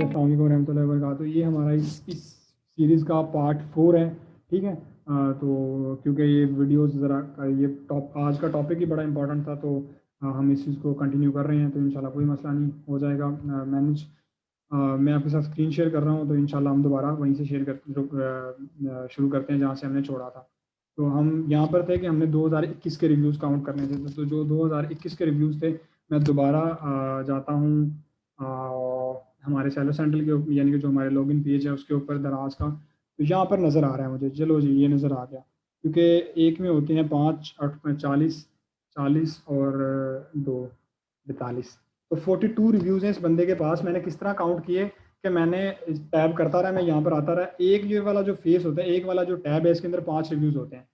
अस्सलाम वालेकुम रहमतुल्लाहि व बरकातुहू। ये हमारा इस सीरीज़ का पार्ट 4 है, ठीक है। तो क्योंकि ये वीडियोस ज़रा ये आज का टॉपिक ही बड़ा इंपॉर्टेंट था, तो हम इस चीज़ को कंटिन्यू कर रहे हैं, तो इंशाल्लाह कोई मसला नहीं, हो जाएगा मैनेज। मैं आपके साथ स्क्रीन शेयर कर रहा हूँ, तो इंशाल्लाह हम दोबारा वहीं से शुरू करते हैं जहाँ से हमने छोड़ा था। तो हम यहाँ पर थे कि हमने 2021 के रिव्यूज़ काउंट करने थे, तो जो 2021 के रिव्यूज़ थे, मैं दोबारा जाता हूँ हमारे सेलर सेंटर के, यानी कि जो हमारे लॉगिन पेज है उसके ऊपर दराज का, तो यहाँ पर नज़र आ रहा है मुझे। चलो जी, ये नज़र आ गया, क्योंकि एक में होते हैं 5, 8, 40, 40 और 2, 42, तो 42 रिव्यूज़ हैं इस बंदे के पास। मैंने किस तरह काउंट किए कि मैंने टैब करता रहा, मैं यहाँ पर आता रहा। एक ये वाला जो फेस होता है, एक वाला जो टैब है, इसके अंदर 5 रिव्यूज़ होते हैं।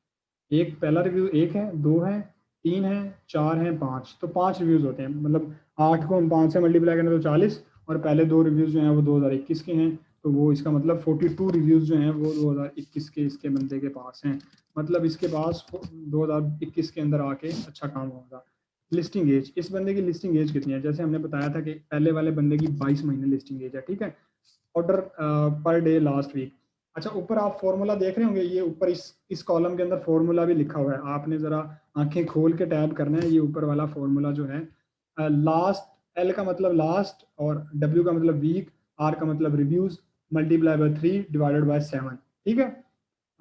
एक पहला रिव्यू 1 है, 2 है, 3 है, 4 है, 5, तो 5 रिव्यूज़ होते हैं। मतलब 8 को हम 5 से मल्टीप्लाई करें तो 40, और पहले 2 रिव्यूज़ जो हैं वो 2021 के हैं, तो वो इसका मतलब 42 रिव्यूज़ जो हैं वो 2021 के इसके बंदे के पास हैं। मतलब इसके पास 2021 के अंदर आके अच्छा काम होगा। लिस्टिंग एज, इस बंदे की लिस्टिंग एज कितनी है? जैसे हमने बताया था कि पहले वाले बंदे की 22 महीने लिस्टिंग एज है, ठीक है। Order per day last week. अच्छा, ऊपर आप फॉर्मूला देख रहे होंगे, ये ऊपर इस कॉलम के अंदर फॉर्मूला भी लिखा हुआ है। आपने ज़रा आंखें खोल के टैब करना है। ये ऊपर वाला फॉर्मूला जो है, लास्ट, एल का मतलब लास्ट, और डब्ल्यू का मतलब वीक, आर का मतलब reviews, multiply bye 3 divided by 7, ठीक है।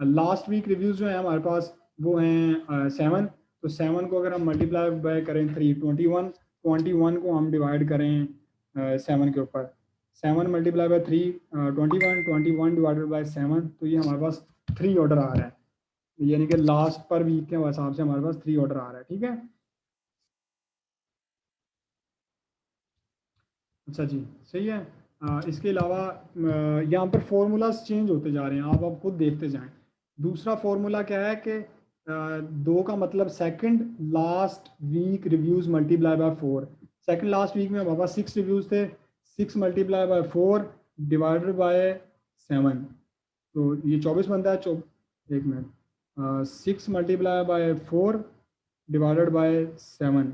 लास्ट वीक रिव्यूज़ जो है हमारे पास वो हैं 7, तो 7 को अगर हम मल्टीप्लाई बाय करें 3, 21, 21 को हम डिवाइड करें 7 के ऊपर, 7 मल्टीप्लाई बाय 3, 21, 21 डिवाइडेड बाय 7, तो ये हमारे पास 3 ऑर्डर आ रहा है, यानी कि लास्ट पर वीक के हिसाब से हमारे पास 3 ऑर्डर आ रहा है, ठीक है। अच्छा जी, सही है। इसके अलावा यहाँ पर फॉर्मूलाज चेंज होते जा रहे हैं, आप खुद देखते जाएं। दूसरा फॉर्मूला क्या है कि 2 का मतलब second last week reviews multiply by 4। Second last week में हमारे पास 6 रिव्यूज़ थे, 6 मल्टीप्लाई बाय 4 डिवाइडेड बाय 7, तो ये 24 बनता है। एक minute, 6 multiply by 4 divided by 7,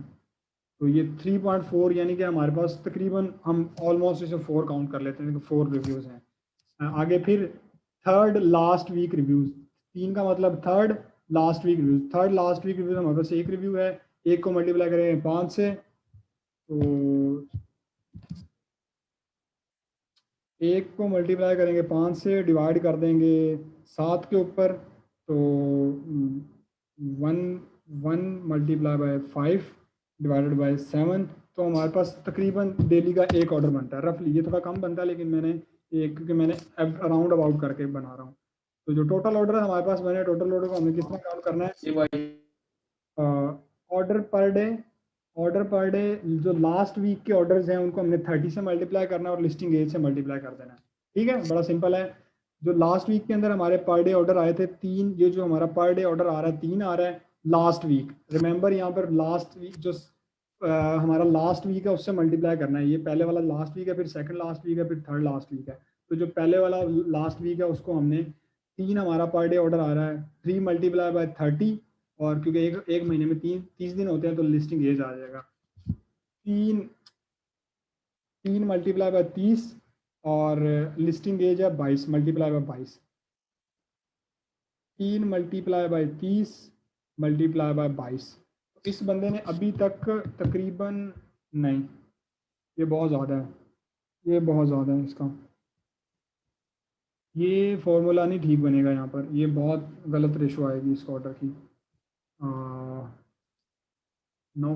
तो ये 3.4, यानी कि हमारे पास तकरीबन, हम ऑलमोस्ट इसे 4 काउंट कर लेते हैं कि 4 रिव्यूज़ हैं। आगे फिर थर्ड लास्ट वीक रिव्यूज़, 3 का मतलब third last week reviews. Third last week reviews हमारे पास एक रिव्यू है, एक को मल्टीप्लाई करेंगे 5 से, तो एक को मल्टीप्लाई करेंगे 5 से, डिवाइड कर देंगे 7 के ऊपर, तो 1 मल्टीप्लाई बाय 5 डिवाइडेड बाय 7, तो हमारे पास तकरीबन डेली का एक ऑर्डर बनता है रफली। ये थोड़ा कम बनता है, लेकिन मैंने एक, क्योंकि मैंने अराउंड अबाउट करके बना रहा हूँ। तो जो टोटल ऑर्डर हमारे पास बने, टोटल ऑर्डर को हमें कितना काउंट करना है? Order per day, order per day जो लास्ट वीक के ऑर्डर्स हैं उनको हमने 30 से मल्टीप्लाई करना है और लिस्टिंग एज से मल्टीप्लाई कर देना है, ठीक है। बड़ा सिंपल है। जो लास्ट वीक के अंदर हमारे पर डे ऑर्डर आए थे 3, ये जो हमारा पर डे ऑर्डर आ रहा है 3 आ रहा है लास्ट वीक। रिमेंबर, यहाँ पर लास्ट वीक जो हमारा लास्ट वीक है उससे मल्टीप्लाई करना है। ये पहले वाला लास्ट वीक है, फिर सेकंड लास्ट वीक है, फिर थर्ड लास्ट वीक है। तो जो पहले वाला लास्ट वीक है उसको हमने 3, हमारा पर डे ऑर्डर आ रहा है 3 मल्टीप्लाई बाय 30, और क्योंकि एक महीने में 30 दिन होते हैं, तो लिस्टिंग एज आ जाएगा 3 मल्टीप्लाई बाय 30, और लिस्टिंग एज है 22 multiply by 22, 3 multiply by 30 multiply by 22। इस बंदे ने अभी तक तकरीबन, नहीं, ये बहुत ज़्यादा है, ये बहुत ज़्यादा है इसका, ये फॉर्मूला नहीं ठीक बनेगा यहाँ पर, ये बहुत गलत रेशो आएगी इस ऑर्डर की। No,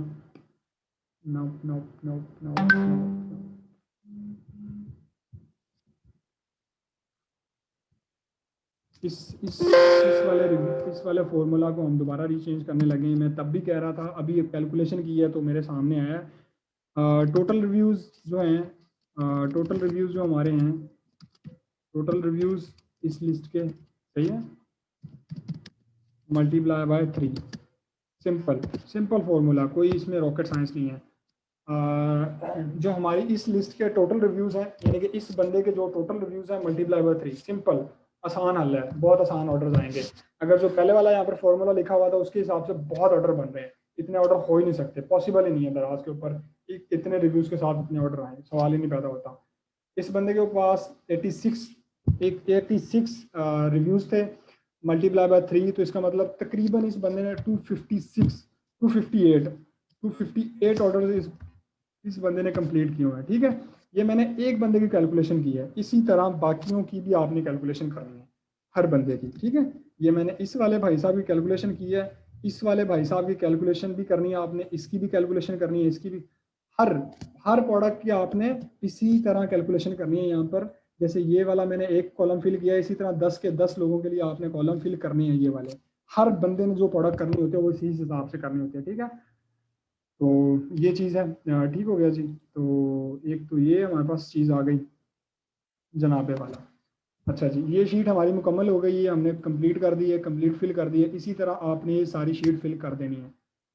no, no, no, no, इस वाले फॉर्मूला को हम दोबारा रीचेंज करने लगे हैं। मैं तब भी कह रहा था, अभी कैलकुलेशन की है तो मेरे सामने आया। टोटल रिव्यूज़ जो हैं, टोटल रिव्यूज़ जो हमारे हैं, टोटल रिव्यूज़ इस लिस्ट के, सही है, multiply by 3, simple simple formula, कोई इसमें रॉकेट साइंस नहीं है। जो हमारी इस लिस्ट के टोटल रिव्यूज़ हैं, यानी कि इस बंदे के जो टोटल रिव्यूज़ हैं मल्टीप्लाई बाय 3, सिंपल, आसान हल है, बहुत आसान ऑर्डर आएंगे। अगर जो पहले वाला यहाँ पर फॉर्मूला लिखा हुआ था उसके हिसाब से बहुत ऑर्डर बन रहे हैं, इतने ऑर्डर हो ही नहीं सकते, पॉसिबल ही नहीं है दराज के ऊपर इतने रिव्यूज़ के साथ इतने ऑर्डर आए, सवाल ही नहीं पैदा होता। इस बंदे के पास 86 रिव्यूज़ थे, मल्टीप्लाई बाय 3, तो इसका मतलब तकरीबन इस बंदे ने 258 ऑर्डर इस बंदे ने कंप्लीट किए हुए हैं। ठीक है, ये मैंने एक बंदे की कैलकुलेशन की है, इसी तरह बाकियों की भी आपने कैलकुलेशन करनी है हर बंदे की। ठीक है, ये मैंने इस वाले भाई साहब की कैलकुलेशन की है, इस वाले भाई साहब की कैलकुलेशन भी करनी है आपने, इसकी भी कैलकुलेशन करनी है, इसकी भी, हर हर प्रोडक्ट की आपने इसी तरह कैलकुलेशन करनी है। यहाँ पर जैसे ये वाला मैंने एक कॉलम फिल किया, इसी तरह 10 के 10 लोगों के लिए आपने कॉलम फिल करनी है। ये वाले हर बंदे ने जो प्रोडक्ट करनी होती है वो इसी हिसाब से करनी होती है। ठीक है, तो ये चीज़ है। ठीक हो गया जी। तो एक तो ये हमारे पास चीज़ आ गई जनाबे वाला। अच्छा जी, ये शीट हमारी मुकम्मल हो गई है, हमने कंप्लीट कर दी है, कंप्लीट फिल कर दी है। इसी तरह आपने ये सारी शीट फिल कर देनी है।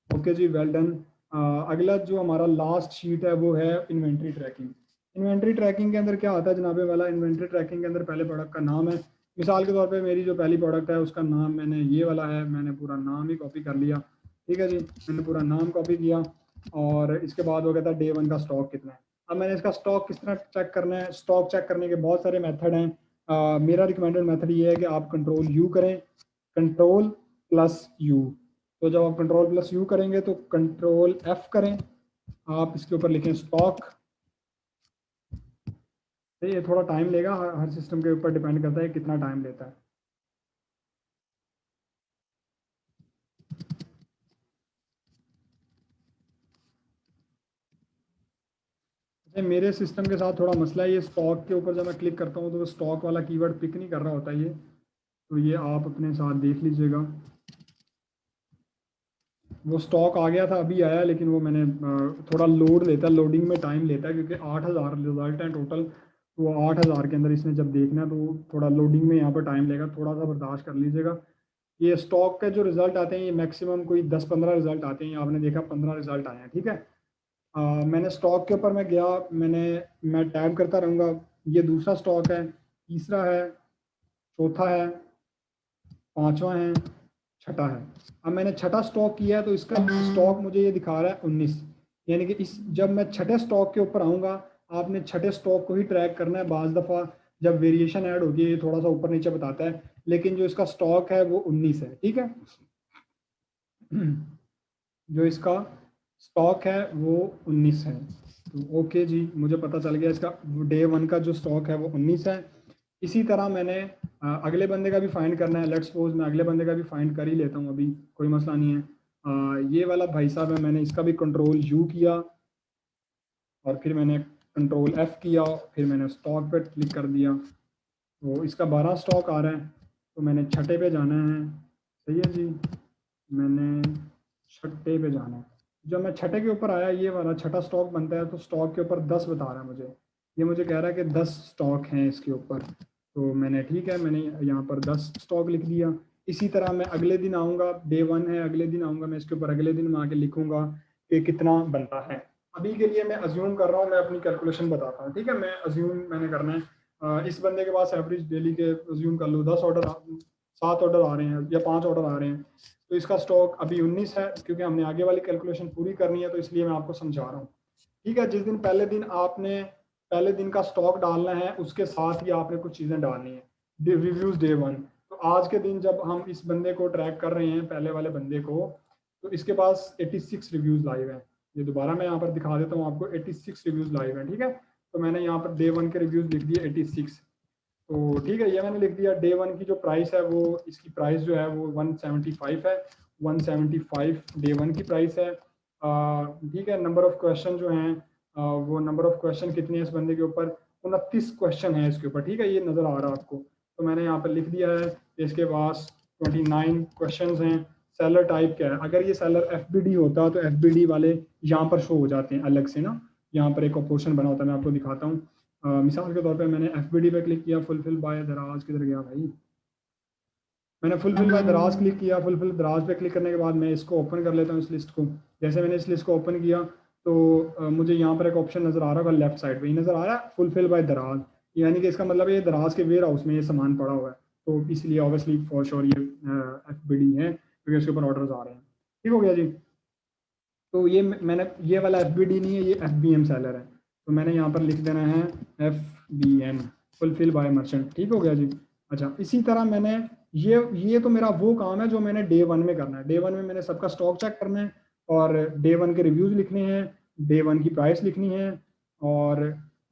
ओके जी, वेल डन। अगला जो हमारा लास्ट शीट है वो है इन्वेंट्री ट्रैकिंग। इन्वेंट्री ट्रैकिंग के अंदर क्या आता है जनाबे वाला? इन्वेंट्री ट्रैकिंग के अंदर पहले प्रोडक्ट का नाम है। मिसाल के तौर पे मेरी जो पहली प्रोडक्ट है उसका नाम मैंने ये वाला है, मैंने पूरा नाम ही कॉपी कर लिया। ठीक है जी, मैंने पूरा नाम कॉपी किया और इसके बाद वो कहता है डे 1 का स्टॉक कितना है। अब मैंने इसका स्टॉक किस तरह चेक करना है? स्टॉक चेक करने के बहुत सारे मेथड हैं। मेरा रिकमेंडेड मेथड ये है कि आप कंट्रोल यू करें, कंट्रोल प्लस यू। तो जब आप कंट्रोल प्लस यू करेंगे तो कंट्रोल एफ करें, आप इसके ऊपर लिखें स्टॉक। ये थोड़ा टाइम लेगा, हर सिस्टम के ऊपर डिपेंड करता है कितना टाइम लेता है। मेरे सिस्टम के साथ थोड़ा मसला है, ये स्टॉक के ऊपर जब मैं क्लिक करता हूँ तो वो स्टॉक वाला कीवर्ड पिक नहीं कर रहा होता ये, तो ये आप अपने साथ देख लीजिएगा। वो स्टॉक आ गया था, अभी आया, लेकिन वो मैंने थोड़ा लोड लेता है, लोडिंग में टाइम लेता है, क्योंकि 8000 रिजल्ट हैं टोटल। तो वो 8000 के अंदर इसने जब देखना है तो थोड़ा लोडिंग में यहाँ पर टाइम लेगा, थोड़ा सा बर्दाश्त कर लीजिएगा। ये स्टॉक के जो रिजल्ट आते हैं ये मैक्सिमम कोई 10-15 रिजल्ट आते हैं, आपने देखा 15 रिजल्ट आए हैं। ठीक है, मैंने स्टॉक के ऊपर मैं गया, मैं टैब करता रहूँगा। ये दूसरा स्टॉक है, तीसरा है, चौथा है, पांचवा है, छठा है। अब मैंने छठा स्टॉक किया है तो इसका स्टॉक मुझे ये दिखा रहा है 19। यानी कि इस जब मैं छठे स्टॉक के ऊपर आऊँगा, आपने छठे स्टॉक को ही ट्रैक करना है। बाज़ दफ़ा जब वेरिएशन ऐड होती है ये थोड़ा सा ऊपर नीचे बताता है, लेकिन जो इसका स्टॉक है वो 19 है। ठीक है, जो इसका स्टॉक है वो 19 है। तो ओके जी, मुझे पता चल गया इसका डे 1 का जो स्टॉक है वो 19 है। इसी तरह मैंने अगले बंदे का भी फाइंड करना है। लेट्स सपोज मैं अगले बंदे का भी फाइंड कर ही लेता हूँ, अभी कोई मसला नहीं है। ये वाला भाई साहब है, मैंने इसका भी कंट्रोल यू किया और फिर मैंने कंट्रोल एफ किया, फिर मैंने स्टॉक पे क्लिक कर दिया। तो इसका 12 स्टॉक आ रहा है, तो मैंने छठे पे जाना है। सही है जी, मैंने छठे पे जाना है। जब मैं छठे के ऊपर आया, ये वाला छठा स्टॉक बनता है, तो स्टॉक के ऊपर 10 बता रहा है मुझे। ये मुझे कह रहा है कि 10 स्टॉक हैं इसके ऊपर। तो मैंने ठीक है, मैंने यहाँ पर 10 स्टॉक लिख दिया। इसी तरह मैं अगले दिन आऊँगा, डे 1 है, अगले दिन आऊँगा मैं इसके ऊपर, अगले दिन मैं आके लिखूँगा कि कितना बनता है। अभी के लिए मैं अज्यूम कर रहा हूँ, मैं अपनी कैलकुलेशन बताता हूँ। ठीक है, मैं अज्यूम मैंने करना है। इस बंदे के पास एवरेज डेली के अज्यूम कर लो 10 ऑर्डर, 7 ऑर्डर आ रहे हैं या 5 ऑर्डर आ रहे हैं, तो इसका स्टॉक अभी 19 है। क्योंकि हमने आगे वाली कैलकुलेशन पूरी करनी है तो इसलिए मैं आपको समझा रहा हूँ। ठीक है, जिस दिन पहले दिन आपने पहले दिन का स्टॉक डालना है उसके साथ ही आपने कुछ चीज़ें डालनी है। रिव्यूज डे 1, तो आज के दिन जब हम इस बंदे को ट्रैक कर रहे हैं, पहले वाले बंदे को, तो इसके पास 86 रिव्यूज लाइव हैं। ये दोबारा मैं यहाँ पर दिखा देता हूँ आपको, 86 रिव्यूज लाइव हैं। ठीक है, तो मैंने यहाँ पर डे 1 के रिव्यूज लिख दिए 86। तो ठीक है, ये मैंने लिख दिया। डे 1 की जो प्राइस है वो, इसकी प्राइस जो है वो 175 है। 175 डे 1 की प्राइस है। ठीक है, नंबर ऑफ क्वेश्चन जो हैं, वो नंबर ऑफ क्वेश्चन कितने हैं इस बंदे के ऊपर? 29 क्वेश्चन है इसके ऊपर। ठीक है, ये नज़र आ रहा है आपको, तो मैंने यहाँ पर लिख दिया है कि इसके पास 29 क्वेश्चन हैं। सेलर टाइप क्या है? अगर ये सेलर FBD होता तो FBD वाले यहाँ पर शो हो जाते हैं अलग से ना, यहाँ पर एक ऑप्शन बना होता है, मैं आपको दिखाता हूँ। मिसाल के तौर पे मैंने FBD पे क्लिक किया, फुलफिल बाय दराज, किधर गया भाई? मैंने फुलफिल बाय दराज क्लिक किया। फुलफिल दराज पे क्लिक करने के बाद मैं इसको ओपन कर लेता हूँ, इस लिस्ट को। जैसे मैंने इस लिस्ट को ओपन किया तो मुझे यहाँ पर एक ऑप्शन नज़र आ रहा होगा, लेफ्ट साइड पे ही नज़र आ रहा है, फुलफिल बाय दराज। यानी कि इसका मतलब ये दराज के वेयर हाउस में ये सामान पड़ा हुआ है, तो इसलिए ऑब्वियसली फॉर श्योर ये FBD है, क्योंकि इसके ऊपर ऑर्डर्स आ रहे हैं। ठीक हो गया जी। तो ये मैंने, ये वाला FBD नहीं है, ये FBM सेलर है। तो मैंने यहाँ पर लिख देना है FBM, फुलफिल बाय मर्चेंट। ठीक हो गया जी। अच्छा, इसी तरह मैंने ये तो मेरा वो काम है जो मैंने डे 1 में करना है। डे 1 में मैंने सबका स्टॉक चेक करना है और डे 1 के रिव्यूज लिखने हैं, डे 1 की प्राइस लिखनी है और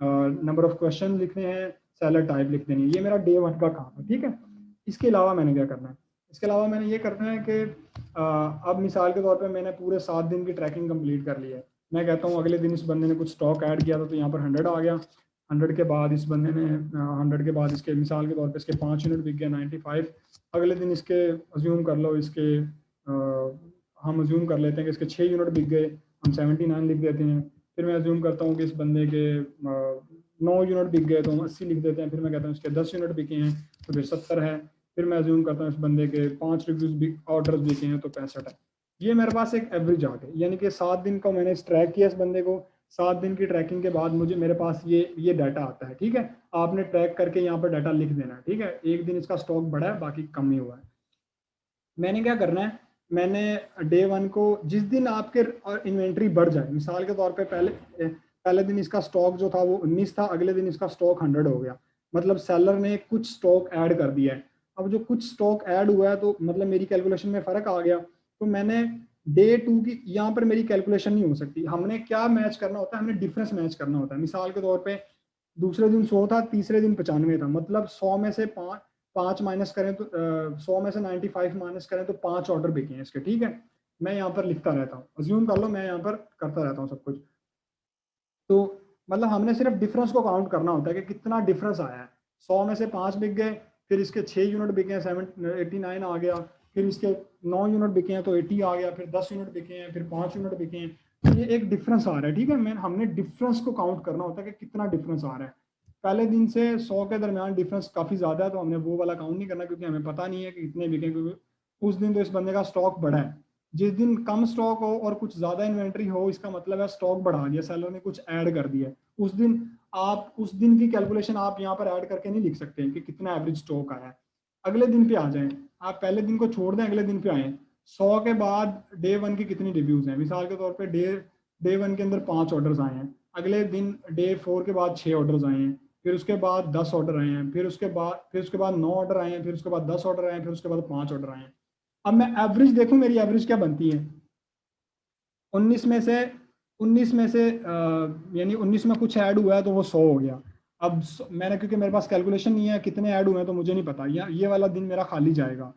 नंबर ऑफ क्वेश्चन लिखने हैं, सेलर टाइप लिख देनी है। ये मेरा डे 1 का काम है। ठीक है, इसके अलावा मैंने क्या करना है, इसके अलावा मैंने ये करना है कि अब मिसाल के तौर पे मैंने पूरे 7 दिन की ट्रैकिंग कंप्लीट कर ली है। मैं कहता हूँ अगले दिन इस बंदे ने कुछ स्टॉक ऐड किया था तो यहाँ पर 100 आ गया। 100 के बाद इस बंदे ने 100 के बाद इसके मिसाल के तौर पे इसके 5 यूनिट बिक गया 95। अगले दिन इसके अज्यूम कर लो इसके हम अज्यूम कर लेते हैं कि इसके 6 यूनिट बिक गए, हम 79 लिख देते हैं। फिर मैं अज्यूम करता हूँ कि इस बंदे के 9 यूनिट बिक गए तो हम 80 लिख देते हैं। फिर मैं कहता हूँ इसके 10 यूनिट बिके हैं तो फिर 70 है। फिर मैं अज्यूम करता हूँ इस बंदे के 5 रिव्यूज ऑर्डर्स बिके हैं तो 65 है। ये मेरे पास एक एवरेज आ गया, यानी कि 7 दिन का मैंने ट्रैक किया इस बंदे को। 7 दिन की ट्रैकिंग के बाद मुझे मेरे पास ये डाटा आता है। ठीक है, आपने ट्रैक करके यहाँ पर डाटा लिख देना है। ठीक है, एक दिन इसका स्टॉक बढ़ा है, बाकी कम ही हुआ है। मैंने क्या करना है, मैंने डे 1 को जिस दिन आपके इन्वेंट्री बढ़ जाए, मिसाल के तौर पे पहले दिन इसका स्टॉक जो था वो 19 था, अगले दिन इसका स्टॉक 100 हो गया, मतलब सेलर ने कुछ स्टॉक ऐड कर दिया है। अब जो कुछ स्टॉक ऐड हुआ है तो मतलब मेरी कैलकुलेशन में फर्क आ गया, तो मैंने डे 2 की यहाँ पर मेरी कैलकुलेशन नहीं हो सकती। हमने क्या मैच करना होता है, हमने डिफरेंस मैच करना होता है। मिसाल के तौर पे दूसरे दिन 100 था, तीसरे दिन 95 था, मतलब 100 में से पाँच माइनस करें तो 100 में से 95 माइनस करें तो 5 ऑर्डर बिके हैं इसके। ठीक है, मैं यहाँ पर लिखता रहता हूँ, अज्यूम कर लो मैं यहाँ पर करता रहता हूँ सब कुछ। तो मतलब हमने सिर्फ डिफरेंस को काउंट करना होता है कि कितना डिफरेंस आया है। 100 में से 5 बिक गए, फिर इसके 6 यूनिट बिके हैं 89 आ गया, फिर इसके 9 यूनिट बिके हैं तो 80 आ गया, फिर 10 यूनिट बिके हैं, फिर 5 यूनिट बिके हैं, तो ये एक डिफरेंस आ रहा है। ठीक है, मैं हमने डिफरेंस को काउंट करना होता है कि कितना डिफरेंस आ रहा है। पहले दिन से 100 के दरमियान डिफरेंस काफ़ी ज़्यादा है तो हमने वो वाला काउंट नहीं करना, क्योंकि हमें पता नहीं है कि कितने बिके, क्योंकि उस दिन तो इस बंदे का स्टॉक बढ़ा है। जिस दिन कम स्टॉक हो और कुछ ज़्यादा इन्वेंट्री हो, इसका मतलब है स्टॉक बढ़ा दिया, सेलर ने कुछ ऐड कर दिया। उस दिन आप उस दिन की कैलकुलेशन आप यहाँ पर ऐड करके नहीं लिख सकते कि कितना एवरेज स्टॉक आया है। अगले दिन पे आ जाएं, आप पहले दिन को छोड़ दें, अगले दिन पे आए। 100 के बाद डे 1 की कितनी रिव्यूज हैं, मिसाल के तौर पे डे 1 के अंदर 5 ऑर्डर्स आए हैं, अगले दिन डे 4 के बाद 6 ऑर्डर्स आए हैं, फिर उसके बाद 10 ऑर्डर आए हैं, फिर उसके बाद 9 ऑर्डर आए हैं, फिर उसके बाद 10 ऑर्डर आए हैं, फिर उसके बाद 5 ऑर्डर आए हैं। अब मैं एवरेज देखूं, मेरी एवरेज क्या बनती है। 19 में से 19 में से यानी 19 में कुछ ऐड हुआ है तो वो 100 हो गया। अब मैंने, क्योंकि मेरे पास कैलकुलेशन नहीं है कितने ऐड हुए हैं तो मुझे नहीं पता, ये वाला दिन मेरा खाली जाएगा।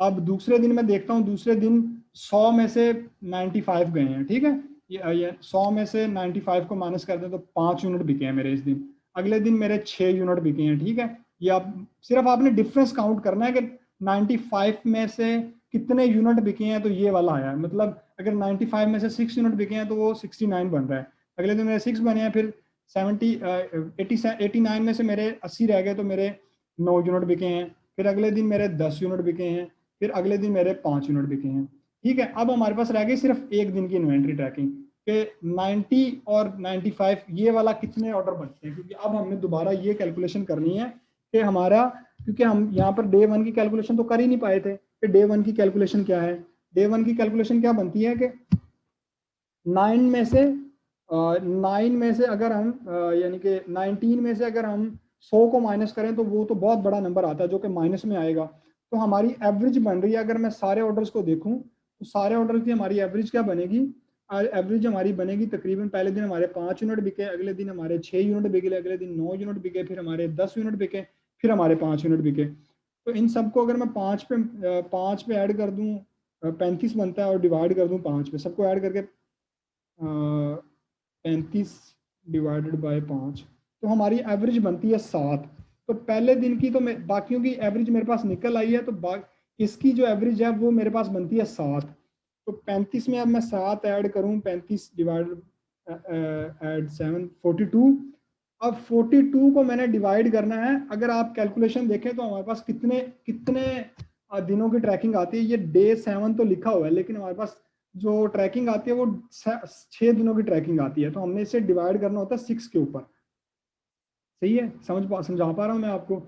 अब दूसरे दिन मैं देखता हूँ, दूसरे दिन 100 में से 95 गए हैं। ठीक है, ये 100 में से 95 को माइनस कर दें तो 5 यूनिट बिके हैं मेरे इस दिन। अगले दिन मेरे 6 यूनिट बिके हैं। ठीक है, ये आप सिर्फ आपने डिफरेंस काउंट करना है कि 95 में से कितने यूनिट बिके हैं तो ये वाला आया है। मतलब अगर 95 में से 6 यूनिट बिके हैं तो वो 69 बन रहा है। अगले दिन मेरे 6 बने हैं, फिर 89 में से मेरे 80 रह गए तो मेरे 9 यूनिट बिके हैं। फिर अगले दिन मेरे 10 यूनिट बिके हैं, फिर अगले दिन मेरे 5 यूनिट बिके हैं। ठीक है, अब हमारे पास रह गई सिर्फ एक दिन की इन्वेंट्री ट्रैकिंग कि 90 और 95 ये वाला कितने ऑर्डर बचते हैं, क्योंकि अब हमने दोबारा ये कैलकुलेशन करनी है कि हमारा, क्योंकि हम यहाँ पर डे 1 की कैलकुलेशन तो कर ही नहीं पाए थे कि डे 1 की कैलकुलेशन क्या है। डे 1 की कैलकुलेशन क्या बनती है कि 9 में से 9 में से अगर हम यानी कि 19 में से अगर हम 100 को माइनस करें तो वो तो बहुत बड़ा नंबर आता है जो कि माइनस में आएगा। तो हमारी एवरेज बन रही है, अगर मैं सारे ऑर्डर्स को देखूं तो सारे ऑर्डर्स की हमारी एवरेज क्या बनेगी, एवरेज हमारी बनेगी तकरीबन, पहले दिन हमारे 5 यूनिट बिके, अगले दिन हमारे 6 यूनिट बिके, अगले दिन 9 यूनिट बिके, फिर हमारे 10 यूनिट बिके, फिर हमारे 5 यूनिट बिके। तो इन सबको अगर मैं 5 पे ऐड कर दूं, 35 बनता है, और डिवाइड कर दूं 5 पे, सबको ऐड करके 35 डिवाइडेड बाय 5, तो हमारी एवरेज बनती है 7। तो पहले दिन की तो बाकियों की एवरेज मेरे पास निकल आई है, तो इसकी जो एवरेज है वो मेरे पास बनती है 7। तो 35 में अब मैं 7 ऐड करूं, 35 डिवाइडेड एड 7 42। अब 42 को मैंने डिवाइड करना है। अगर आप कैलकुलेशन देखें तो हमारे पास कितने कितने दिनों की ट्रैकिंग आती है। ये डे 7 तो लिखा हुआ है, लेकिन हमारे पास जो ट्रैकिंग आती है वो 6 दिनों की ट्रैकिंग आती है, तो हमने इसे डिवाइड करना होता है 6 के ऊपर। सही है, समझा पा रहा हूँ मैं आपको।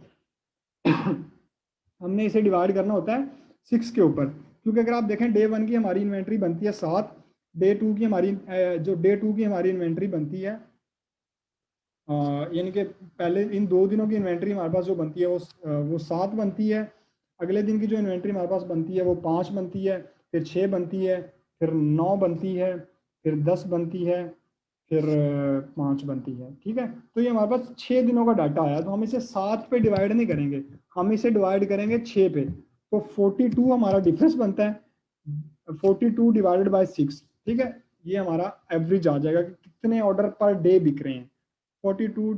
हमने इसे डिवाइड करना होता है 6 के ऊपर, क्योंकि अगर आप देखें डे 1 की हमारी इन्वेंट्री बनती है 7, डे 2 की हमारी जो डे 2 की हमारी इन्वेंट्री बनती है यानी कि पहले इन 2 दिनों की इन्वेंट्री हमारे पास जो बनती है वो 7 बनती है। अगले दिन की जो इन्वेंट्री हमारे पास बनती है वो 5 बनती है, फिर 6 बनती है, फिर 9 बनती है, फिर 10 बनती है, फिर 5 बनती है। ठीक है, तो ये हमारे पास 6 दिनों का डाटा आया। तो हम इसे 7 पे डिवाइड नहीं करेंगे, हम इसे डिवाइड करेंगे 6 पे। तो 42 हमारा डिफरेंस बनता है, 42 डिवाइडेड बाय 6। ठीक है, ये हमारा एवरेज आ जाएगा कि कितने ऑर्डर पर डे बिक रहे हैं। 42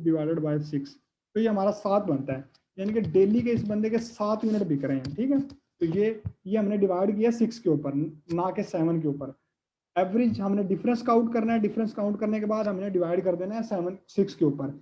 डिवाइडेड बाय 6, तो ये हमारा 7 बनता है, यानी कि डेली के इस बंदे के 7 यूनिट बिक रहे हैं। ठीक है, तो ये हमने डिवाइड किया 6 के ऊपर, ना के 7 के ऊपर। एवरेज हमने डिफरेंस काउंट करना है, डिफरेंस काउंट करने के बाद हमने डिवाइड कर देना है 6 के ऊपर।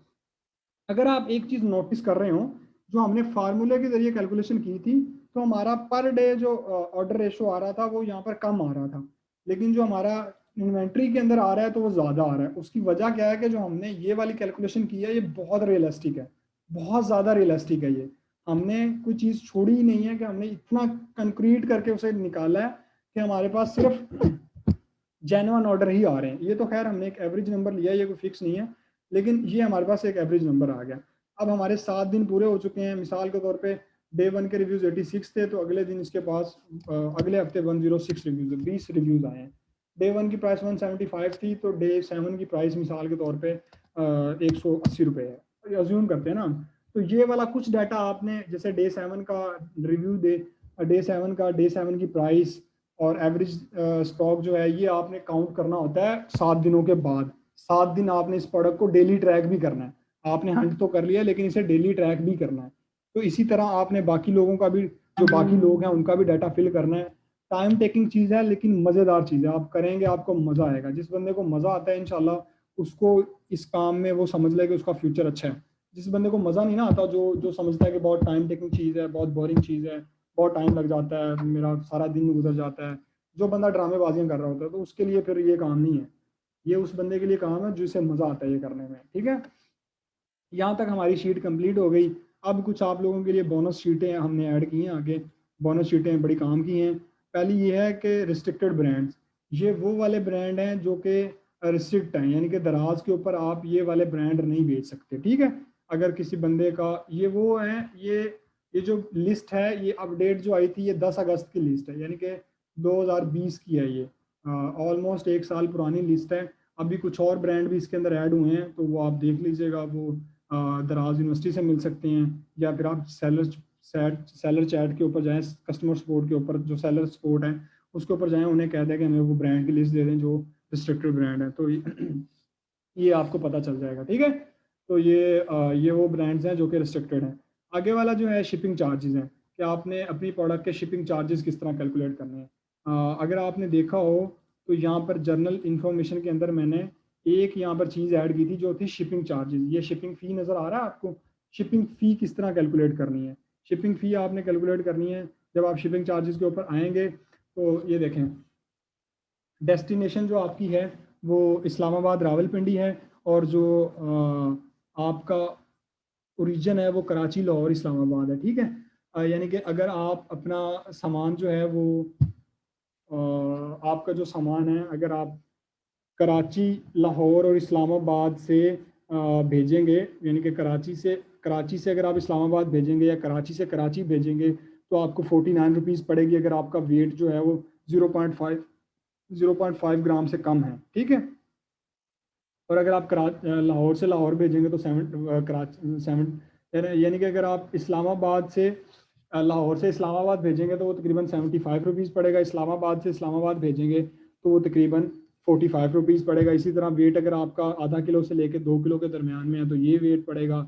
अगर आप एक चीज नोटिस कर रहे हो, जो हमने फार्मूले के जरिए कैलकुलेशन की थी, तो हमारा पर डे जो ऑर्डर रेशो आ रहा था वो यहाँ पर कम आ रहा था, लेकिन जो हमारा इन्वेंट्री के अंदर आ रहा है तो वो ज्यादा आ रहा है। उसकी वजह क्या है कि जो हमने ये वाली कैलकुलेशन की है ये बहुत रियलिस्टिक है, बहुत ज्यादा रियलिस्टिक है। ये हमने कोई चीज छोड़ी ही नहीं है कि हमने इतना कंक्रीट करके उसे निकाला है कि हमारे पास सिर्फ जेन्युइन ऑर्डर ही आ रहे हैं। ये तो खैर हमने एक एवरेज नंबर लिया है, ये कोई फिक्स नहीं है, लेकिन ये हमारे पास एक एवरेज नंबर आ गया। अब हमारे 7 दिन पूरे हो चुके हैं। मिसाल के तौर पे डे 1 के रिव्यूज 86 थे, तो अगले दिन इसके पास अगले हफ्ते 106 रिव्यूज, 20 रिव्यूज आए हैं। डे 1 की प्राइस 175 थी, तो डे 7 की प्राइस मिसाल के तौर पे 180 रुपये है, अज्यूम करते हैं ना। तो ये वाला कुछ डाटा आपने, जैसे डे 7 का रिव्यू, डे 7 की प्राइस और एवरेज स्टॉक जो है, ये आपने काउंट करना होता है 7 दिनों के बाद। 7 दिन आपने इस प्रोडक्ट को डेली ट्रैक भी करना है। आपने हंट तो कर लिया, लेकिन इसे डेली ट्रैक भी करना है। तो इसी तरह आपने बाकी लोगों का भी, जो बाकी लोग हैं उनका भी डाटा फिल करना है। टाइम टेकिंग चीज़ है, लेकिन मज़ेदार चीज़ है। आप करेंगे आपको मज़ा आएगा। जिस बंदे को मज़ा आता है इंशाल्लाह उसको इस काम में वो समझ ले कि उसका फ्यूचर अच्छा है। जिस बंदे को मज़ा नहीं ना आता, जो जो समझता है कि बहुत टाइम टेकिंग चीज़ है, बहुत बोरिंग चीज़ है, बहुत टाइम लग जाता है, मेरा सारा दिन गुजर जाता है, जो बंदा ड्रामेबाजियां कर रहा होता है, तो उसके लिए फिर ये काम नहीं है। ये उस बंदे के लिए काम है जिसे मजा आता है ये करने में। ठीक है, यहाँ तक हमारी शीट कंप्लीट हो गई। अब कुछ आप लोगों के लिए बोनस शीटें हमने ऐड की हैं आगे। बोनस शीटें बड़ी काम की हैं। पहली ये है कि रिस्ट्रिक्टेड ब्रांड्स, ये वो वाले ब्रांड हैं जो कि रिस्ट्रिक्ट हैं, यानी कि दराज के ऊपर आप ये वाले ब्रांड नहीं बेच सकते। ठीक है, अगर किसी बंदे का ये वो है, ये जो लिस्ट है, ये अपडेट जो आई थी ये 10 अगस्त की लिस्ट है, यानी कि 2020 की है। ये ऑलमोस्ट 1 साल पुरानी लिस्ट है। अभी कुछ और ब्रांड भी इसके अंदर ऐड हुए हैं, तो वो आप देख लीजिएगा। वो दराज यूनिवर्सिटी से मिल सकते हैं, या फिर आप सेलर चैट के ऊपर जाएं, कस्टमर सपोर्ट के ऊपर, जो सेलर सपोर्ट है उसके ऊपर जाएं, उन्हें कह दें कि हमें वो ब्रांड की लिस्ट दे दें जो रिस्ट्रिक्टेड ब्रांड है, तो ये आपको पता चल जाएगा। ठीक है, तो ये वो ब्रांड्स हैं जो कि रिस्ट्रिक्टेड हैं। आगे वाला जो है शिपिंग चार्जेस हैं, कि आपने अपनी प्रोडक्ट के शिपिंग चार्जेस किस तरह कैलकुलेट करने हैं। अगर आपने देखा हो तो यहाँ पर जर्नल इंफॉर्मेशन के अंदर मैंने एक यहाँ पर चीज़ ऐड की थी जो थी शिपिंग चार्जेस। ये शिपिंग फ़ी नज़र आ रहा है आपको? शिपिंग फ़ी किस तरह कैलकुलेट करनी है? शिपिंग फ़ी आपने कैलकुलेट करनी है, जब आप शिपिंग चार्जेस के ऊपर आएंगे तो ये देखें, डेस्टिनेशन जो आपकी है वो इस्लामाबाद रावलपिंडी है, और जो आपका ओरिजिन है वो कराची लाहौर इस्लामाबाद है। ठीक है, यानी कि अगर आप अपना सामान जो है वो आपका जो सामान है, अगर आप कराची लाहौर और इस्लामाबाद से भेजेंगे, यानी कि कराची से अगर आप इस्लामाबाद भेजेंगे या कराची से कराची भेजेंगे, तो आपको 49 रुपीज़ पड़ेगी, अगर आपका वेट जो है वो 0.5 ग्राम से कम है। ठीक है, और अगर आप लाहौर से लाहौर भेजेंगे तो 7 यानी कि अगर आप इस्लामाबाद से लाहौर से इस्लामाबाद भेजेंगे तो वो तकरीबन 75 रुपीज़ पड़ेगा। इस्लामाबाद से इस्लामाबाद भेजेंगे तो वो तकरीबन 45 रुपीज़ पड़ेगा। इसी तरह वेट अगर आपका आधा किलो से लेकर 2 किलो के दरमियान में है तो ये वेट पड़ेगा।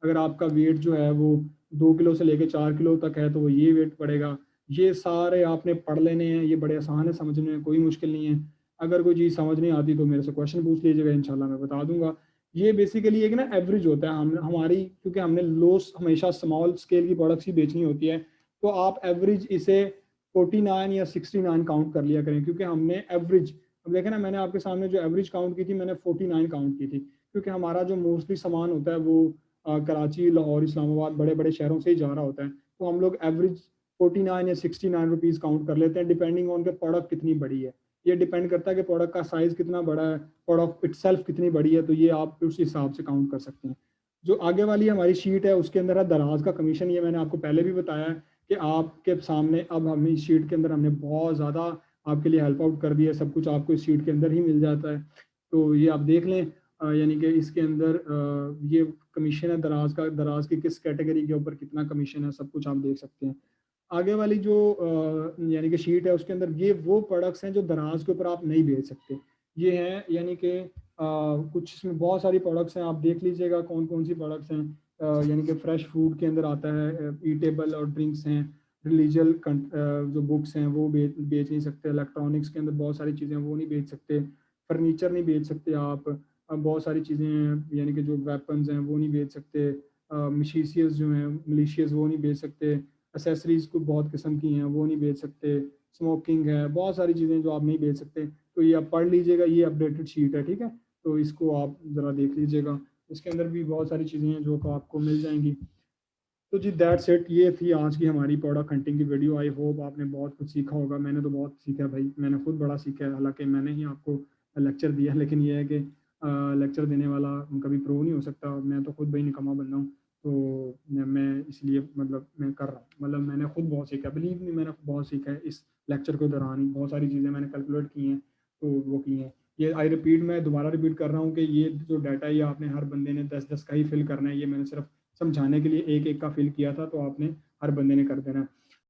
अगर आपका वेट जो है वो 2 किलो से लेकर 4 किलो तक है तो वो ये वेट पड़ेगा। ये सारे आपने पढ़ लेने हैं, ये बड़े आसान है समझने में, कोई मुश्किल नहीं है। अगर कोई चीज़ समझ नहीं आती तो मेरे से क्वेश्चन पूछ लीजिएगा, इंशाल्लाह मैं बता दूंगा। ये बेसिकली एक ना एवरेज होता है हम हमारी, क्योंकि हमने लो हमेशा स्मॉल स्केल की प्रोडक्ट्स ही बेचनी होती है, तो आप एवरेज इसे 49 या 69 काउंट कर लिया करें, क्योंकि हमने एवरेज, अब देखें ना, मैंने आपके सामने जो एवरेज काउंट की थी मैंने 49 काउंट की थी, क्योंकि हमारा जो मोस्टली सामान होता है वो कराची लाहौर इस्लामाबाद बड़े बड़े शहरों से ही जा रहा होता है, तो हम लोग एवरेज 49 या 69 रुपीज़ काउंट कर लेते हैं, डिपेंडिंग ऑन के प्रोडक्ट कितनी बड़ी है। ये डिपेंड करता है कि प्रोडक्ट का साइज़ कितना बड़ा है, प्रोडक्ट इटसेल्फ कितनी बड़ी है, तो ये आप उस हिसाब से काउंट कर सकते हैं। जो आगे वाली हमारी शीट है उसके अंदर है दराज का कमीशन। ये मैंने आपको पहले भी बताया है कि आपके सामने अब हम इस शीट के अंदर हमने बहुत ज़्यादा आपके लिए हेल्प आउट कर दिया है, सब कुछ आपको इस शीट के अंदर ही मिल जाता है। तो ये आप देख लें, यानी कि इसके अंदर ये कमीशन है दराज का, दराज की किस कैटेगरी के ऊपर कितना कमीशन है, सब कुछ आप देख सकते हैं। आगे वाली जो यानी कि शीट है उसके अंदर ये वो प्रोडक्ट्स हैं जो दराज के ऊपर आप नहीं बेच सकते। ये हैं यानी कि कुछ इसमें बहुत सारी प्रोडक्ट्स हैं, आप देख लीजिएगा कौन कौन सी प्रोडक्ट्स हैं। यानी कि फ्रेश फूड के अंदर आता है, ईटेबल और ड्रिंक्स हैं, रिलीजियल जो बुक्स हैं वो बेच नहीं सकते, इलेक्ट्रॉनिक्स के अंदर बहुत सारी चीज़ें वो नहीं बेच सकते, फर्नीचर नहीं बेच सकते आप, बहुत सारी चीज़ें हैं यानी कि जो वेपन्स हैं वो नहीं बेच सकते, मिशीशियस जो हैं मलिशियस वो नहीं बेच सकते, एसेसरीज़ को बहुत किस्म की हैं वो नहीं बेच सकते, स्मोकिंग है, बहुत सारी चीज़ें जो आप नहीं बेच सकते। तो ये आप पढ़ लीजिएगा, ये अपडेटेड शीट है, ठीक है? तो इसको आप ज़रा देख लीजिएगा, इसके अंदर भी बहुत सारी चीज़ें हैं जो आपको मिल जाएँगी। तो जी दैट्स इट, ये थी आज की हमारी प्रोडक्ट हंटिंग की वीडियो। आई होप आपने बहुत कुछ सीखा होगा। मैंने तो बहुत सीखा है भाई, मैंने खुद बड़ा सीखा है, हालाँकि मैंने ही आपको लेक्चर दिया है, लेकिन ये है कि लेक्चर देने वाला कभी प्रो नहीं हो सकता। मैं तो खुद भाई निकम्मा बन रहा हूँ, तो मैं इसलिए मतलब मैं कर रहा हूँ। मतलब मैंने खुद बहुत सीखा है, बिलीव मी मैंने बहुत सीखा है इस लेक्चर के दौरान ही, बहुत सारी चीज़ें मैंने कैलकुलेट की हैं, तो वो की हैं। ये आई रिपीट, मैं दोबारा रिपीट कर रहा हूँ कि ये जो डाटा है ये आपने हर बंदे ने 10-10 का ही फिल करना है। ये मैंने सिर्फ समझाने के लिए एक-एक का फिल किया था, तो आपने हर बंदे ने कर देना है।